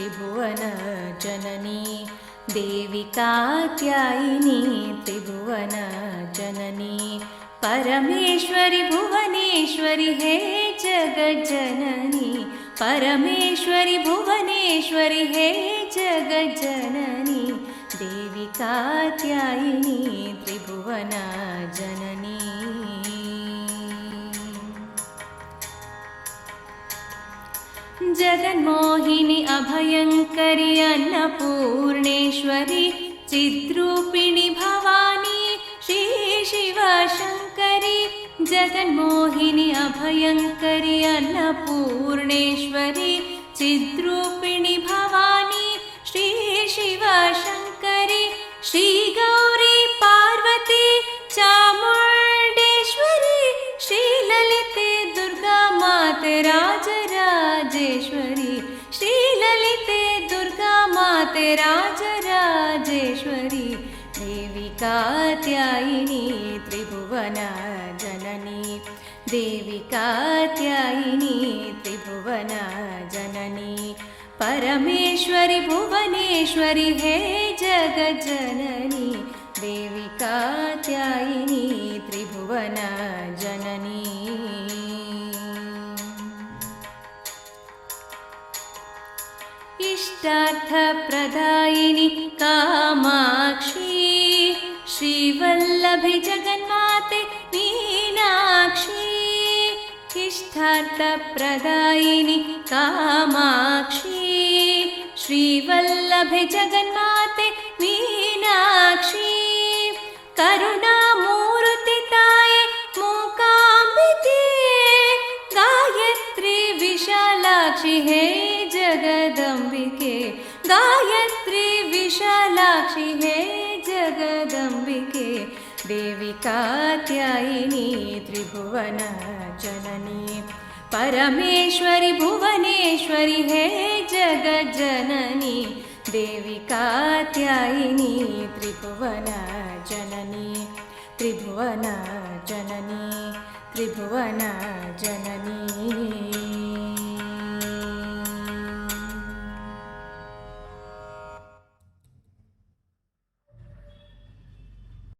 त्रिभुवन जननी देवी कात्यायिनी त्रिभुवन जननी परमेश्वरी भुवनेश्वरी हे जगज्जननी परमेश्वरी भुवनेश्वरी हे जगज्जननी देवी कात्यायिनी त्रिभुवन जननी जगन्मोहिनी अभयंकरी अन्नपूर्णेश्वरी चिद्रूपिणी भवानी श्री शिवशंकरी जगन्मोहिनी अभयंकरी अन्नपूर्णेश्वरी चिद्रूपिणी भवानी श्री शिवशंकरी श्री गौरी पार्वती चामुंडेश्वरी श्री ललिते दुर्गा माते राजराजेश्वरी श्री ललिते दुर्गा माते राजराजेश्वरी देवी कात्यायिनी त्रिभुवन जननी देवी कात्यायिनी त्रिभुवन जननी परमेश्वरी भुवनेश्वरी हे जगज्जननी देवी कात्यायिनी त्रिभुवन जननी इष्टार्थप्रदायिनी कामाक्षी श्रीवल्लभी जगन्माते मीनाक्षी इष्टार्थप्रदायिनी कामाक्षी श्रीवल्लभी जगन्माते मीनाक्षी करुणामूर्तिताये मूकाम्बिके गायत्री विशालाक्षी हे जगदंबिके गायत्री विशालाक्षी हे जगदंबिके देवी कात्यायिनी त्रिभुवन जननी परमेश्वरी भुवनेश्वरी हे जगज्जननी देवी कात्यायिनी त्रिभुवन जननी त्रिभुवन जननी त्रिभुवन जननी।